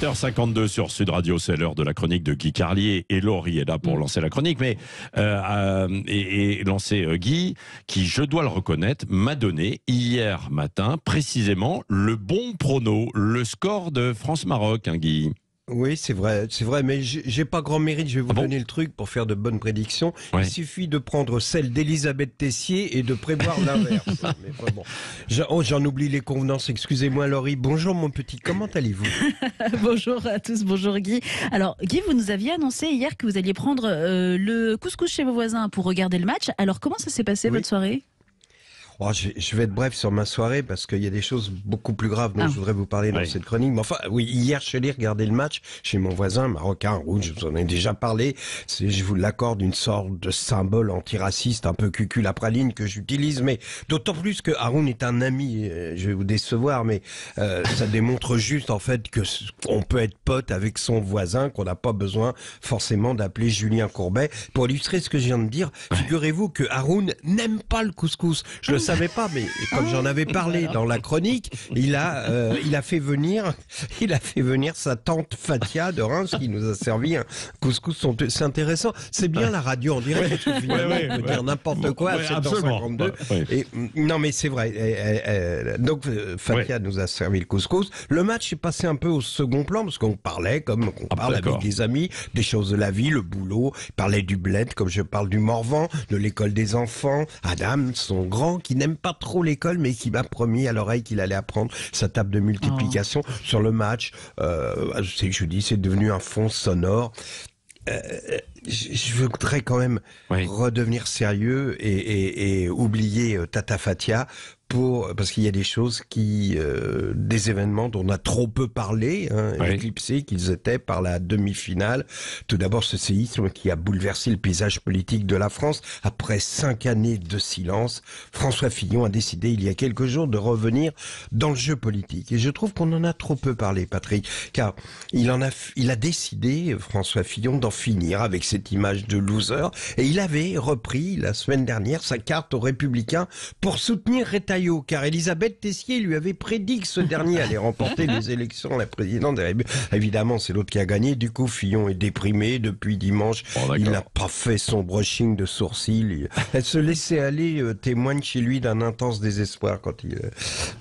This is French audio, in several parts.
7h52 sur Sud Radio, c'est l'heure de la chronique de Guy Carlier. Et Laurie est là pour lancer la chronique, mais lancer Guy, qui, je dois le reconnaître, m'a donné hier matin précisément le bon prono, le score de France-Maroc, hein, Guy. Oui, c'est vrai, mais j'ai pas grand mérite, je vais vous donner le truc pour faire de bonnes prédictions. Ouais. Il suffit de prendre celle d'Elisabeth Tessier et de prévoir l'inverse. Mais bon, j'en oublie les convenances, excusez-moi Laurie. Bonjour mon petit, comment allez-vous? Bonjour à tous, bonjour Guy. Alors Guy, vous nous aviez annoncé hier que vous alliez prendre le couscous chez vos voisins pour regarder le match. Alors comment ça s'est passé votre soirée? Je vais être bref sur ma soirée parce qu'il y a des choses beaucoup plus graves dont je voudrais vous parler dans cette chronique. Mais enfin, oui, hier, je suis allé regarder le match chez mon voisin marocain, Haroun, je vous en ai déjà parlé. Je vous l'accorde, une sorte de symbole antiraciste, un peu cucul-praline que j'utilise, mais d'autant plus que Haroun est un ami, je vais vous décevoir, mais ça démontre juste en fait que on peut être pote avec son voisin, qu'on n'a pas besoin forcément d'appeler Julien Courbet. Pour illustrer ce que je viens de dire, figurez-vous que Haroun n'aime pas le couscous. Je le savais pas, mais comme j'en avais parlé dans la chronique, il a fait venir sa tante Fatia de Reims qui nous a servi un couscous. C'est intéressant. C'est bien la radio en direct. Finalement, on peut dire n'importe quoi à 7h52. Et non, mais c'est vrai. Donc Fatia nous a servi le couscous. Le match est passé un peu au second plan parce qu'on parlait comme on parle avec des amis, des choses de la vie, le boulot. Il parlait du bled comme je parle du Morvan, de l'école des enfants. Adam, son grand, qui n'aime pas trop l'école, mais qui m'a promis à l'oreille qu'il allait apprendre sa table de multiplication sur le match. Je dis, c'est devenu un fond sonore. Je voudrais quand même redevenir sérieux et oublier Tata Fatia parce qu'il y a des choses des événements dont on a trop peu parlé, éclipsés qu'ils étaient par la demi-finale. Tout d'abord, ce séisme qui a bouleversé le paysage politique de la France. Après 5 années de silence, François Fillon a décidé il y a quelques jours de revenir dans le jeu politique. Et je trouve qu'on en a trop peu parlé, Patrick, car il a décidé, François Fillon, d'en finir avec cette image de loser. Et il avait repris la semaine dernière sa carte aux Républicains pour soutenir Retailleau, car Elisabeth Tessier lui avait prédit que ce dernier allait remporter les élections à la présidente des Républicains. Évidemment, c'est l'autre qui a gagné. Du coup, Fillon est déprimé depuis dimanche. Il n'a pas fait son brushing de sourcils. Elle se laissait aller, témoigne chez lui d'un intense désespoir quand il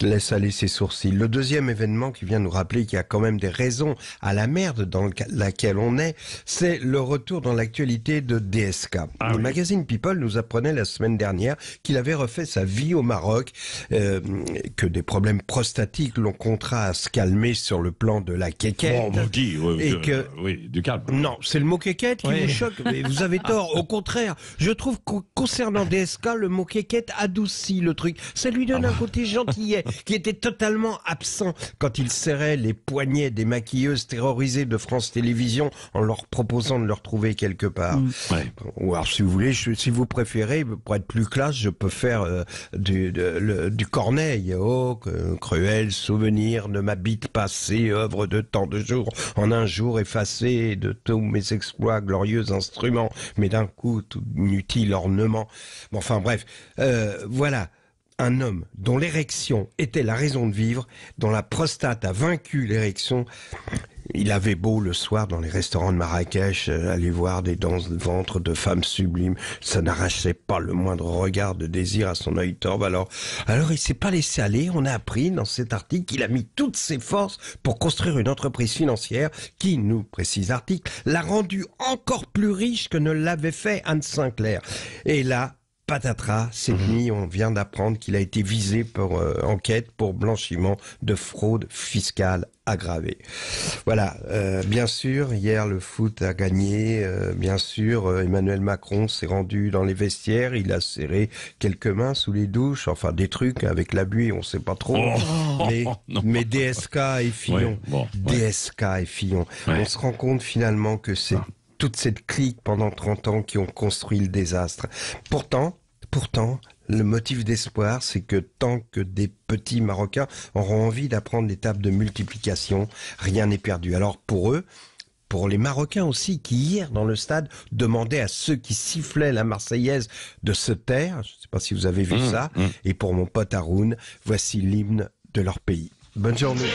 laisse aller ses sourcils. Le deuxième événement qui vient nous rappeler qu'il y a quand même des raisons à la merde dans laquelle on est, c'est le retour dans l'actualité de DSK. Le magazine People nous apprenait la semaine dernière qu'il avait refait sa vie au Maroc, que des problèmes prostatiques l'ont contraint à se calmer sur le plan de la quéquette. Du calme. Non, c'est le mot quéquette qui vous choque, mais vous avez tort. Au contraire, je trouve que concernant DSK, le mot quéquette adoucit le truc. Ça lui donne un côté gentillet qui était totalement absent quand il serrait les poignets des maquilleuses terrorisées de France Télévisions en leur proposant de le retrouver quelque part. Ou alors, si vous voulez, si vous préférez, pour être plus classe, je peux faire du Corneille. Oh, cruel souvenir de ma bite passée, œuvre de tant de jours, en un jour effacé de tous mes exploits, glorieux instruments, mais d'un coup, tout inutile ornement. Bon, enfin bref, voilà. Un homme dont l'érection était la raison de vivre, dont la prostate a vaincu l'érection. Il avait beau le soir dans les restaurants de Marrakech aller voir des danses de ventre de femmes sublimes, ça n'arrachait pas le moindre regard de désir à son œil torve. Alors il s'est pas laissé aller. On a appris dans cet article qu'il a mis toutes ses forces pour construire une entreprise financière qui, nous précise l'article, l'a rendu encore plus riche que ne l'avait fait Anne Sinclair. Et là, patatras, cette nuit, on vient d'apprendre qu'il a été visé pour enquête pour blanchiment de fraude fiscale aggravée. Voilà, bien sûr, hier le foot a gagné, bien sûr, Emmanuel Macron s'est rendu dans les vestiaires, il a serré quelques mains sous les douches, enfin des trucs avec la buée, on sait pas trop, mais DSK et Fillon, DSK et Fillon, on se rend compte finalement que c'est toute cette clique pendant 30 ans qui ont construit le désastre. Pourtant, le motif d'espoir, c'est que tant que des petits Marocains auront envie d'apprendre les tables de multiplication, rien n'est perdu. Alors pour eux, pour les Marocains aussi, qui hier dans le stade demandaient à ceux qui sifflaient la Marseillaise de se taire, je ne sais pas si vous avez vu ça, et pour mon pote Haroun, voici l'hymne de leur pays. Bonne journée.